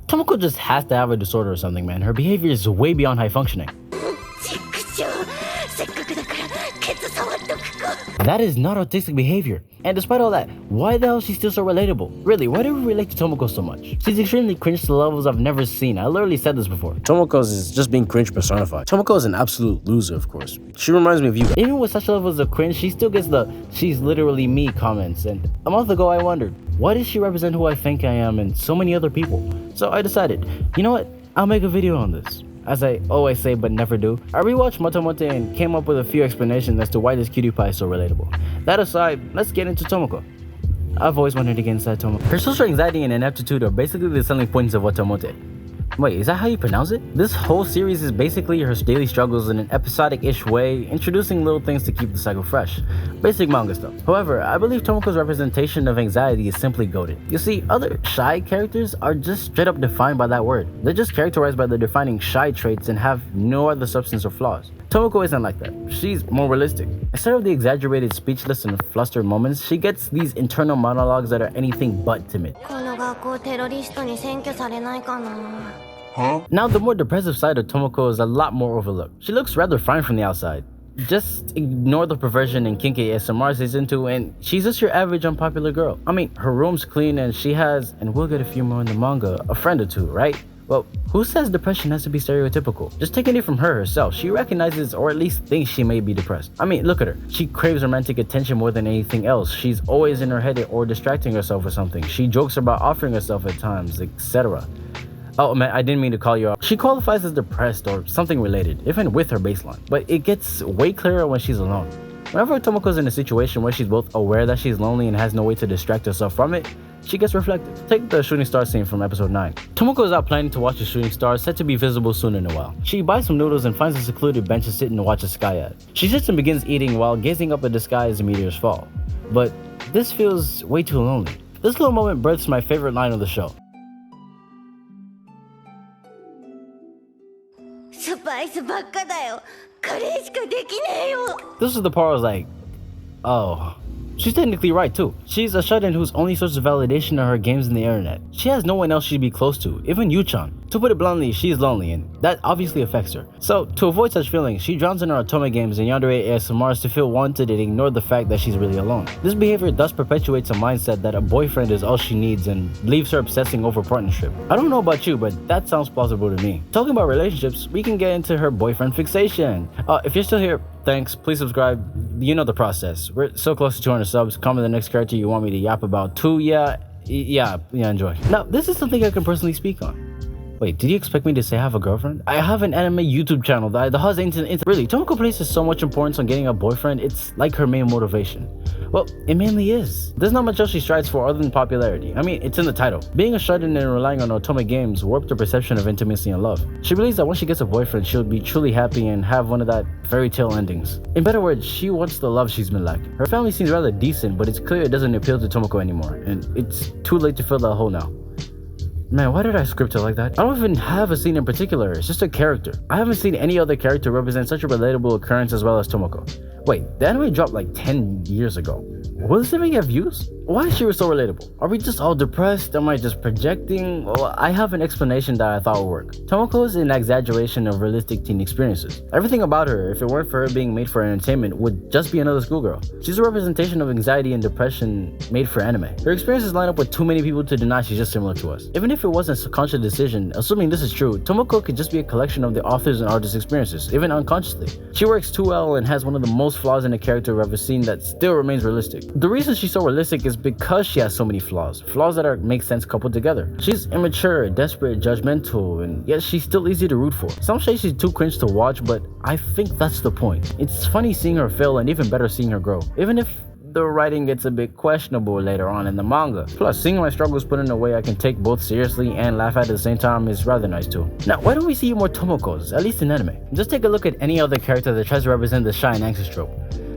Tomoko just has to have a disorder or something, man. Her behavior is way beyond high functioning. That is not autistic behavior. And despite all that, why the hell is she still so relatable? Really, why do we relate to Tomoko so much? She's extremely cringe to levels I've never seen. I literally said this before. Tomoko's is just being cringe personified. Tomoko is an absolute loser, of course. She reminds me of you guys. Even with such levels of cringe, she still gets the "she's literally me" comments. And a month ago I wondered, why does she represent who I think I am and so many other people? So I decided, you know what? I'll make a video on this. As I always say but never do, I rewatched Motomote and came up with a few explanations as to why this cutie pie is so relatable. That aside, let's get into Tomoko. I've always wanted to get inside Tomoko. Her social anxiety and ineptitude are basically the selling points of Motomote. Wait, is that how you pronounce it? This whole series is basically her daily struggles in an episodic-ish way, introducing little things to keep the cycle fresh. Basic manga stuff. However, I believe Tomoko's representation of anxiety is simply goated. You see, other shy characters are just straight up defined by that word. They're just characterized by the defining shy traits and have no other substance or flaws. Tomoko isn't like that. She's more realistic. Instead of the exaggerated speechless and flustered moments, she gets these internal monologues that are anything but timid. Now, the more depressive side of Tomoko is a lot more overlooked. She looks rather fine from the outside. Just ignore the perversion and kinky ASMR she's into, and she's just your average unpopular girl. I mean, her room's clean and she has, and we'll get a few more in the manga, a friend or two, right? Well, who says depression has to be stereotypical? Just taking it from her herself, she recognizes or at least thinks she may be depressed. I mean, look at her. She craves romantic attention more than anything else. She's always in her head or distracting herself with something. She jokes about offering herself at times, etc. Oh man, I didn't mean to call you out. She qualifies as depressed or something related, even with her baseline. But it gets way clearer when she's alone. Whenever Tomoko's in a situation where she's both aware that she's lonely and has no way to distract herself from it, she gets reflective. Take the shooting star scene from episode 9. Tomoko is out planning to watch a shooting star set to be visible soon in a while. She buys some noodles and finds a secluded bench to sit and watch the sky at. She sits and begins eating while gazing up at the sky as the meteors fall. But this feels way too lonely. This little moment births my favorite line of the show. This is the part I was like, oh. She's technically right too. She's a shut-in whose only source of validation are her games in the internet. She has no one else she'd be close to, even Yu-chan. To put it bluntly, she's lonely, and that obviously affects her. So, to avoid such feelings, she drowns in her otome games and yandere ASMRs to feel wanted and ignore the fact that she's really alone. This behavior thus perpetuates a mindset that a boyfriend is all she needs and leaves her obsessing over partnership. I don't know about you, but that sounds plausible to me. Talking about relationships, we can get into her boyfriend fixation. If you're still here, thanks, please subscribe. You know the process. We're so close to 200 subs. Comment the next character you want me to yap about too. Yeah, enjoy. Now, this is something I can personally speak on. Wait, did you expect me to say I have a girlfriend? I have an anime YouTube channel that has really, Tomoko places so much importance on getting a boyfriend, it's like her main motivation. Well, it mainly is. There's not much else she strives for other than popularity. I mean, it's in the title. Being a shut-in and relying on otome games warped her perception of intimacy and love. She believes that once she gets a boyfriend, she'll be truly happy and have one of that fairy tale endings. In better words, she wants the love she's been lacking. Her family seems rather decent, but it's clear it doesn't appeal to Tomoko anymore, and it's too late to fill that hole now. Man, why did I script it like that? I don't even have a scene in particular, it's just a character. I haven't seen any other character represent such a relatable occurrence as well as Tomoko. Wait, the anime dropped like 10 years ago. Will this even get views? Why is she so relatable? Are we just all depressed? Am I just projecting? Well, I have an explanation that I thought would work. Tomoko is an exaggeration of realistic teen experiences. Everything about her, if it weren't for her being made for entertainment, would just be another schoolgirl. She's a representation of anxiety and depression made for anime. Her experiences line up with too many people to deny she's just similar to us. Even if it wasn't a conscious decision, assuming this is true, Tomoko could just be a collection of the authors and artists' experiences, even unconsciously. She works too well and has one of the most flaws in a character I've ever seen that still remains realistic. The reason she's so realistic is because she has so many flaws that make sense coupled together. She's immature, desperate, judgmental, and yet she's still easy to root for. Some say she's too cringe to watch, but I think that's the point. It's funny seeing her fail and even better seeing her grow, even if the writing gets a bit questionable later on in the manga. Plus, seeing my struggles put in a way I can take both seriously and laugh at the same time is rather nice too. Now, why don't we see more Tomokos, at least in anime? Just take a look at any other character that tries to represent the shy and anxious trope.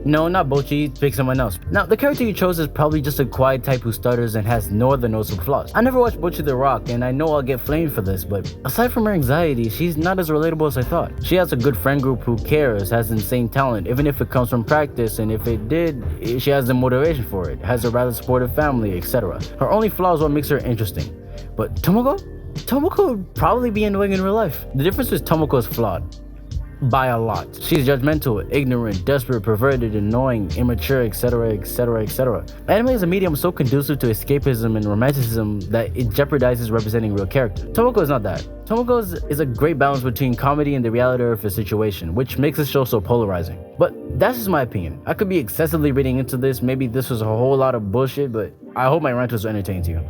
No, not Bocchi, pick someone else. Now, the character you chose is probably just a quiet type who stutters and has no other noticeable flaws. I never watched Bocchi the Rock, and I know I'll get flamed for this, but aside from her anxiety, she's not as relatable as I thought. She has a good friend group who cares, has insane talent, even if it comes from practice, and if it did, she has the motivation for it, has a rather supportive family, etc. Her only flaw is what makes her interesting. But Tomoko? Tomoko would probably be annoying in real life. The difference is Tomoko is flawed. By a lot. She's judgmental, ignorant, desperate, perverted, annoying, immature, etc., etc., etc. Anime is a medium so conducive to escapism and romanticism that it jeopardizes representing real characters. Tomoko is not that. Tomoko is a great balance between comedy and the reality of a situation, which makes the show so polarizing. But that's just my opinion. I could be excessively reading into this, maybe this was a whole lot of bullshit, but I hope my rant was entertaining to you.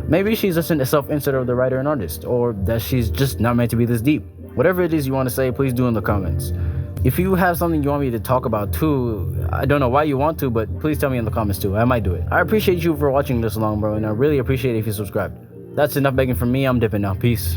Maybe she's just a self-insert of the writer and artist, or that she's just not meant to be this deep. Whatever it is you want to say, please do in the comments. If you have something you want me to talk about too, I don't know why you want to, but please tell me in the comments too. I might do it. I appreciate you for watching this long, bro, and I really appreciate it if you subscribed. That's enough begging from me. I'm dipping now. Peace.